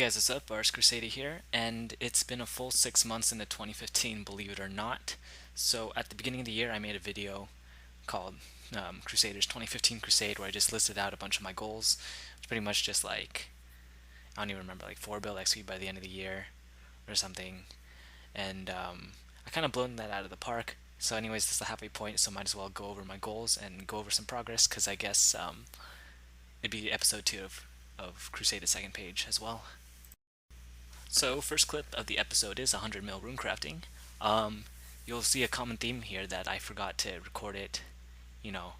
guys, what's up? Crusader here, and it's been a full 6 months into 2015, believe it or not. So at the beginning of the year, I made a video called Crusader's 2015 Crusade, where I just listed out a bunch of my goals. It's pretty much just like, I don't even remember, like 4 bill XP by the end of the year or something. And I kind of blown that out of the park. So anyways, this is the halfway point, so might as well go over my goals and go over some progress, because I guess it'd be episode 2 of Crusader's second page as well. So, first clip of the episode is 100 mil rune crafting. You'll see a common theme here that I forgot to record it,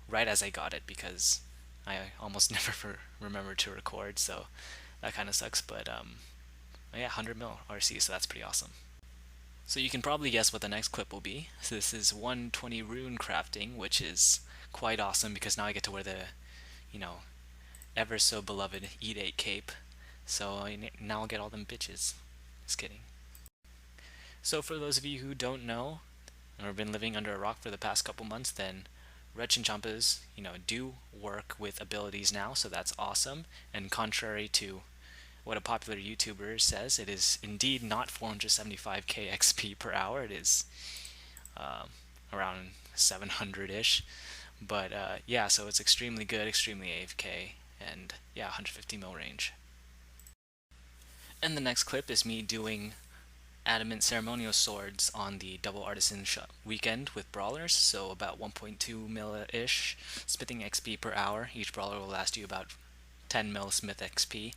right as I got it, because I almost never remember to record, so that kind of sucks. But yeah, 100 mil RC, so that's pretty awesome. So you can probably guess what the next clip will be. So this is 120 rune crafting, which is quite awesome because now I get to wear the, you know, ever so beloved Eat 8 cape. So now I'll get all them bitches. Just kidding. So for those of you who don't know, or have been living under a rock for the past couple months, then Wretch and Champas, do work with abilities now, so that's awesome. And contrary to what a popular YouTuber says, it is indeed not 475k XP per hour. It is around 700-ish. But yeah, so it's extremely good, extremely AFK, and yeah, 150 mil range. And the next clip is me doing adamant ceremonial swords on the double artisan weekend with brawlers, so about 1.2 mil-ish smithing XP per hour. Each brawler will last you about 10 mil smith XP.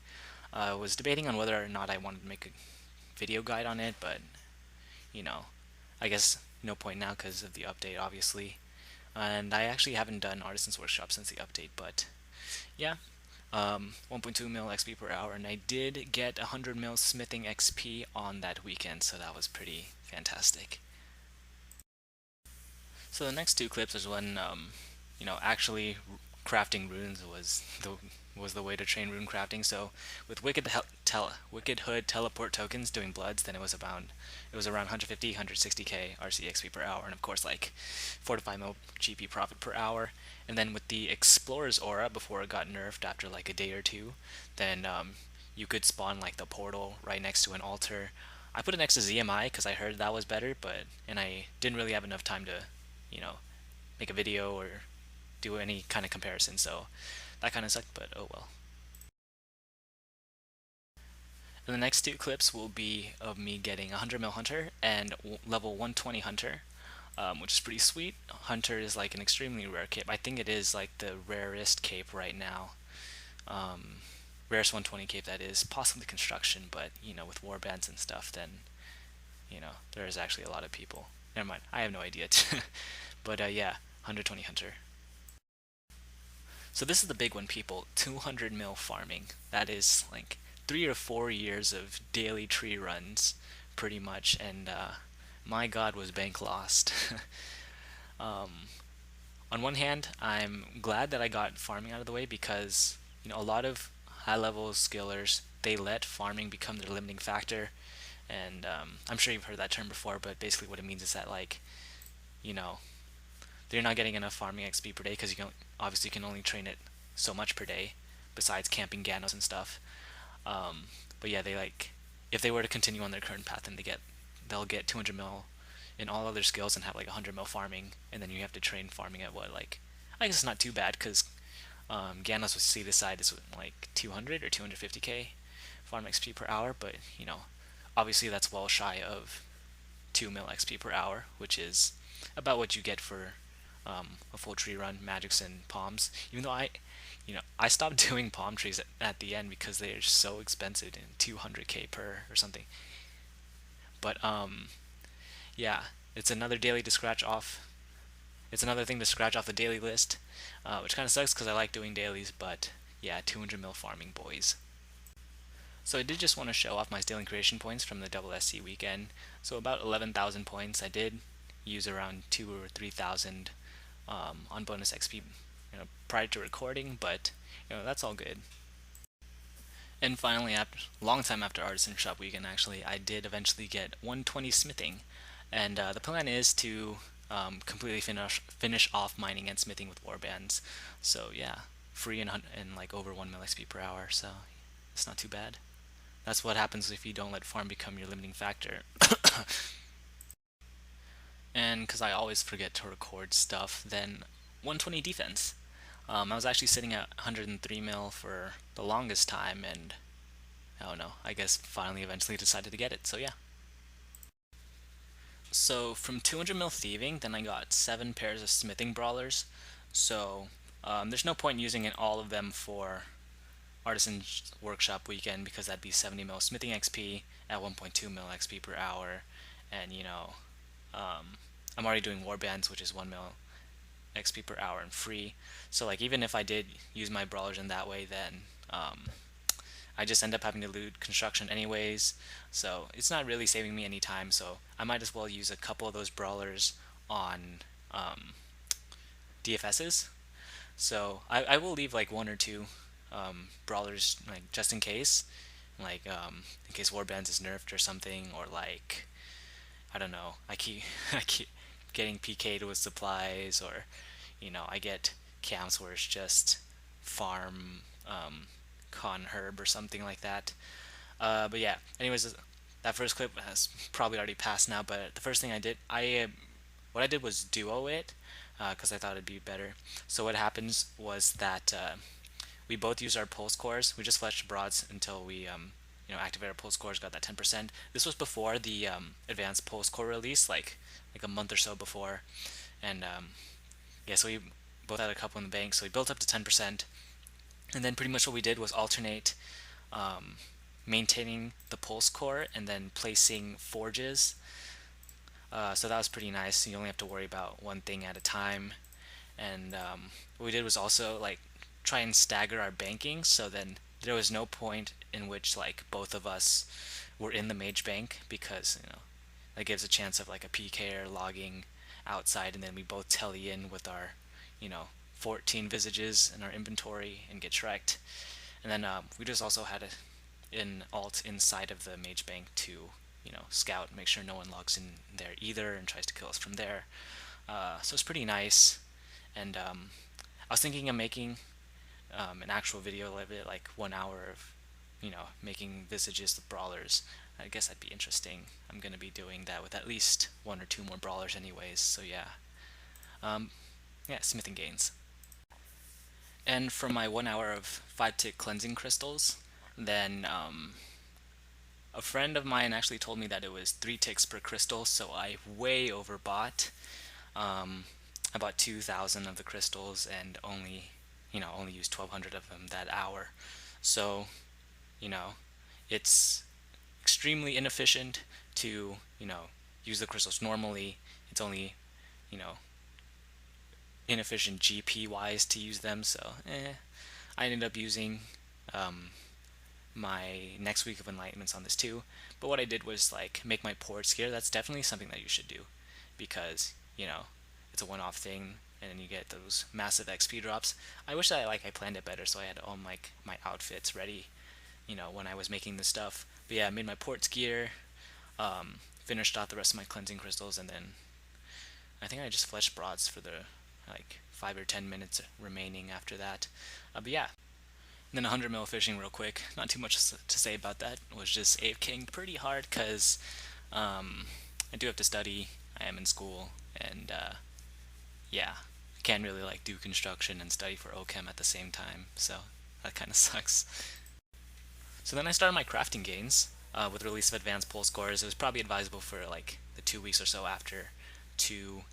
I was debating on whether or not I wanted to make a video guide on it, but I guess no point now because of the update, obviously. And I actually haven't done Artisan's Workshop since the update, but yeah. 1.2 mil XP per hour, and I did get 100 mil smithing XP on that weekend, so that was pretty fantastic. So the next two clips is when, actually crafting runes was the way to train rune crafting. So with Wicked Hood teleport tokens doing bloods, then it was around 150, 160k RC XP per hour, and of course like 4 to 5 mil GP profit per hour. And then with the Explorer's Aura, before it got nerfed after like a day or two, then you could spawn like the portal right next to an altar. I put it next to ZMI because I heard that was better, and I didn't really have enough time to, make a video or do any kind of comparison, so that kind of sucked, but oh well. And the next two clips will be of me getting 100 mil Hunter and level 120 Hunter, which is pretty sweet. Hunter is like an extremely rare cape. I think it is like the rarest cape right now. Rarest 120 cape, that is. Possibly construction, but with warbands and stuff, then there is actually a lot of people. Never mind, I have no idea. But yeah, 120 Hunter. So this is the big one, people. 200 mil farming. That is like 3 or 4 years of daily tree runs, pretty much. And my God, was bank lost. On one hand, I'm glad that I got farming out of the way because a lot of high-level skillers, they let farming become their limiting factor. And I'm sure you've heard that term before, but basically what it means is that they're not getting enough farming XP per day because obviously you can only train it so much per day, besides camping Ganos and stuff. But yeah, if they were to continue on their current path, then they'll get 200 mil in all other skills and have like 100 mil farming, and then you have to train farming at what, like, I guess it's not too bad because Ganos with C side is like 200 or 250k farm XP per hour, but obviously that's well shy of 2 mil XP per hour, which is about what you get for a full tree run, magics and palms. Even though I stopped doing palm trees at the end because they are so expensive, and 200k per or something. But yeah, it's another daily to scratch off. It's another thing to scratch off the daily list, which kind of sucks because I like doing dailies. But yeah, 200 mil farming, boys. So I did just want to show off my Stealing Creation points from the double SC weekend. So about 11,000 points. I did use around 2 or 3,000 on bonus XP prior to recording, but that's all good. And finally, long time after Artisan Shop weekend, actually, I did eventually get 120 smithing, and the plan is to completely finish off mining and smithing with warbands. So yeah, free and like over 1 mil XP per hour, so it's not too bad. That's what happens if you don't let farm become your limiting factor. And because I always forget to record stuff, then 120 defense. I was actually sitting at 103 mil for the longest time, and I don't know, I guess finally eventually decided to get it, so yeah. So from 200 mil thieving, then I got 7 pairs of smithing brawlers, so there's no point using all of them for Artisan Workshop weekend because that'd be 70 mil smithing XP at 1.2 mil XP per hour, and I'm already doing warbands, which is 1 mil XP per hour and free. So like even if I did use my brawlers in that way, then I just end up having to loot construction anyways. So it's not really saving me any time. So I might as well use a couple of those brawlers on DFSs. So I will leave like 1 or 2 brawlers like just in case, like in case warbands is nerfed or something, or like I don't know. I keep getting PK'd with supplies, or I get camps where it's just farm con herb or something like that. But yeah, anyways, that first clip has probably already passed now. But the first thing I did, what I did was duo it because I thought it'd be better. So what happens was that we both used our pulse cores. We just fletched broads until we activated our pulse cores, got that 10%. This was before the advanced pulse core release, like a month or so before, and yeah, so we both had a couple in the bank, so we built up to 10%, and then pretty much what we did was alternate maintaining the pulse core and then placing forges. So that was pretty nice. You only have to worry about one thing at a time. And what we did was also like try and stagger our banking, so then there was no point in which like both of us were in the mage bank, because that gives a chance of like a PKer logging outside, and then we both telly in with our 14 visages in our inventory and get shreked. And then we just also had an alt inside of the mage bank to scout, make sure no one logs in there either and tries to kill us from there. So it's pretty nice. And I was thinking of making an actual video of it, like 1 hour of making visages with brawlers. I guess that'd be interesting. I'm gonna be doing that with at least 1 or 2 more brawlers anyways, so yeah. Yeah, smithing gains. And for my 1 hour of 5-tick cleansing crystals, then a friend of mine actually told me that it was 3 ticks per crystal, so I way overbought. I bought 2,000 of the crystals and only used 1,200 of them that hour. So, it's extremely inefficient to, use the crystals normally. It's only, inefficient GP wise to use them, so I ended up using my next week of enlightenments on this too. But what I did was like make my ports here. That's definitely something that you should do, because it's a one-off thing and then you get those massive XP drops. I wish that I planned it better, so I had all my outfits ready when I was making this stuff. But yeah, I made my ports gear, finished off the rest of my cleansing crystals, and then I think I just fletched broads for the like 5 or 10 minutes remaining after that. But yeah, and then 100 mil fishing real quick. Not too much to say about that. It was just AFKing pretty hard because I do have to study. I am in school, and yeah, can't really like do construction and study for OChem at the same time, so that kind of sucks. So then I started my crafting gains with the release of advanced pulse cores. It was probably advisable for like the 2 weeks or so after to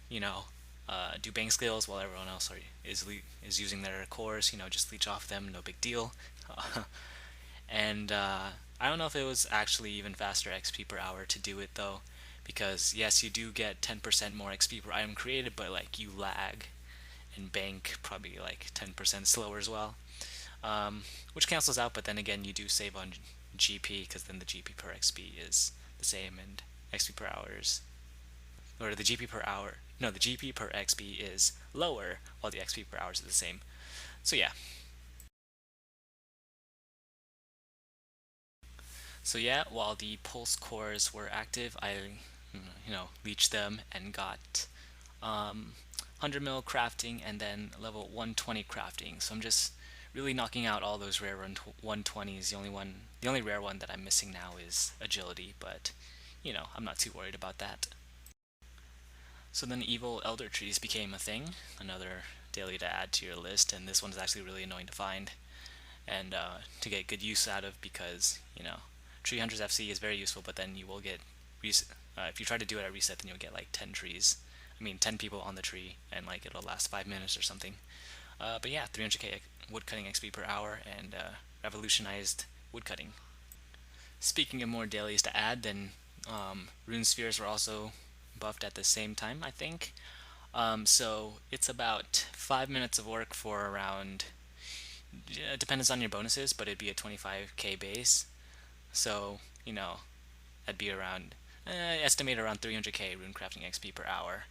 do bank skills while everyone else is using their cores. Just leech off them, no big deal. And I don't know if it was actually even faster XP per hour to do it though, because yes, you do get 10% more XP per item created, but like you lag, and bank probably like 10% slower as well, which cancels out. But then again, you do save on GP, because then the GP per XP is the same, and XP per hours, or the GP per hour, no, the GP per XP is lower while the XP per hours is the same. So yeah. So yeah, while the pulse cores were active, I leached them and got 100 mil crafting and then level 120 crafting. So I'm just really knocking out all those rare 120s. The only rare one that I'm missing now is agility, but I'm not too worried about that. So then evil elder trees became a thing, another daily to add to your list, and this one's actually really annoying to find and to get good use out of because tree hunters FC is very useful, but then you will get if you try to do it at reset, then you'll get like 10 trees. I mean, 10 people on the tree, and like it'll last 5 minutes or something. But yeah, 300k woodcutting XP per hour and revolutionized woodcutting. Speaking of more dailies to add, then rune spheres were also buffed at the same time, I think. So it's about 5 minutes of work for around. It depends on your bonuses, but it'd be a 25k base. So that'd be around estimate around 300k rune crafting XP per hour.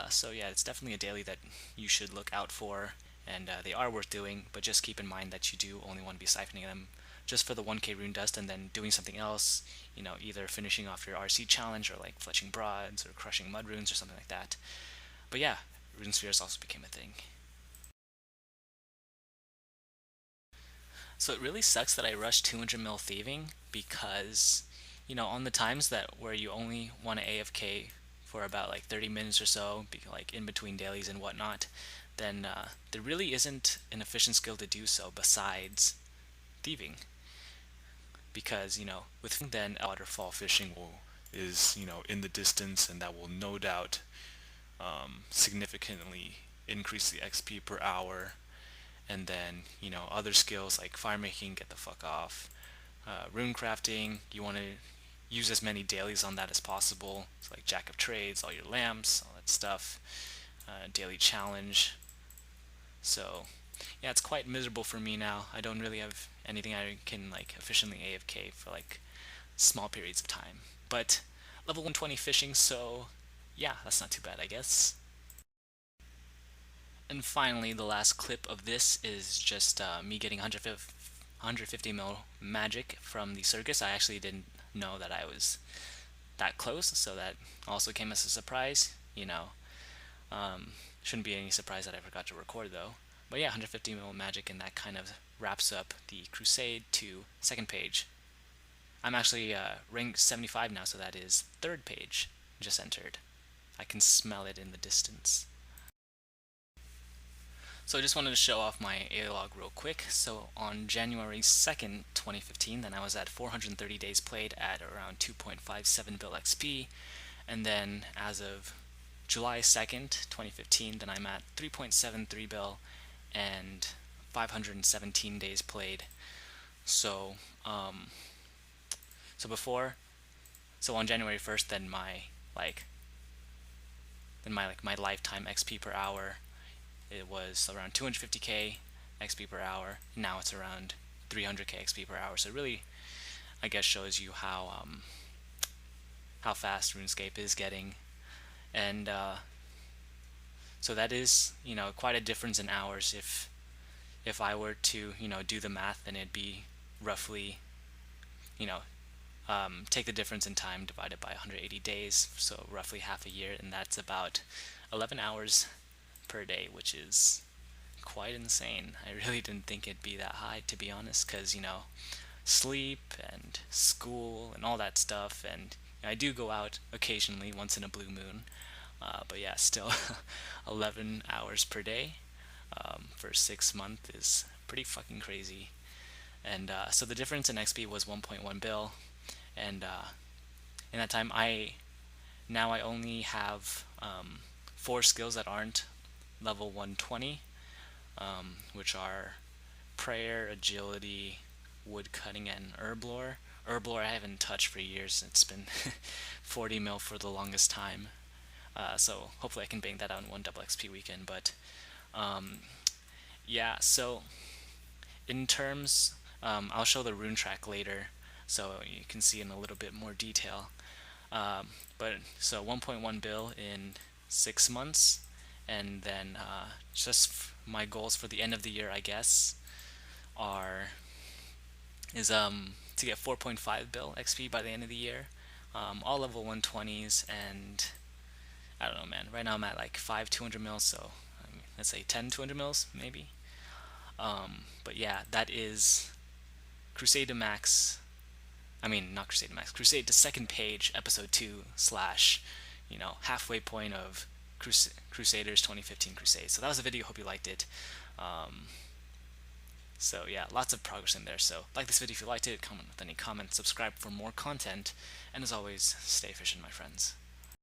So yeah, it's definitely a daily that you should look out for, and they are worth doing, but just keep in mind that you do only want to be siphoning them just for the 1k rune dust and then doing something else, either finishing off your RC challenge or like fletching broads or crushing mud runes or something like that. But yeah, rune spheres also became a thing. So it really sucks that I rushed 200 mil thieving because, on the times that where you only want to AFK for about like 30 minutes or so, like in between dailies and whatnot, then there really isn't an efficient skill to do so besides thieving. Because, with then Waterfall fishing is in the distance, and that will no doubt significantly increase the XP per hour. And then other skills like fire making, get the fuck off. Rune crafting, you want to use as many dailies on that as possible. So like Jack of Trades, all your lamps, all that stuff. Daily challenge. So yeah, it's quite miserable for me now. I don't really have anything I can like efficiently AFK for like small periods of time. But level 120 fishing, so yeah, that's not too bad, I guess. And finally, the last clip of this is just me getting 150 mil magic from the circus. I actually didn't know that I was that close, so that also came as a surprise. Shouldn't be any surprise that I forgot to record though. But yeah, 150 mil magic, and that kind of wraps up the Crusade to second page. I'm actually rank 75 now, so that is third page just entered. I can smell it in the distance. So I just wanted to show off my A log real quick. So on January 2nd, 2015, then I was at 430 days played at around 2.57 bill XP. And then as of July 2nd, 2015, then I'm at 3.73 bill and 517 days played. So, so on January 1st, then my lifetime XP per hour, it was around 250k XP per hour. Now it's around 300k XP per hour. So it really, I guess, shows you how fast RuneScape is getting, and so that is quite a difference in hours. If I were to do the math, then it'd be roughly take the difference in time divided by 180 days, so roughly half a year, and that's about 11 hours per day, which is quite insane. I really didn't think it'd be that high, to be honest, because sleep and school and all that stuff, and I do go out occasionally once in a blue moon, but yeah, still 11 hours per day for 6 months is pretty fucking crazy. And so the difference in XP was 1.1 bill, and in that time I only have 4 skills that aren't level 120, which are prayer, agility, woodcutting, and herblore. Herblore I haven't touched for years. It's been 40 mil for the longest time. So hopefully I can bang that out in one double XP weekend. But yeah, so in terms, I'll show the rune track later, so you can see in a little bit more detail. But so 1.1 bill in 6 months, and then just my goals for the end of the year, I guess, is to get 4.5 bill XP by the end of the year, all level 120s, and I don't know, man. Right now I'm at like 5 200 mils, so let's say 10 200 mils maybe. But yeah, that is Crusade to Max. I mean, not Crusade to Max. Crusade to Second Page, Episode 2 slash, halfway point of Crusader's 2015 Crusade. So that was the video. Hope you liked it. Um, so yeah, lots of progress in there. So like this video if you liked it, comment with any comments, subscribe for more content, and as always, stay efficient, my friends.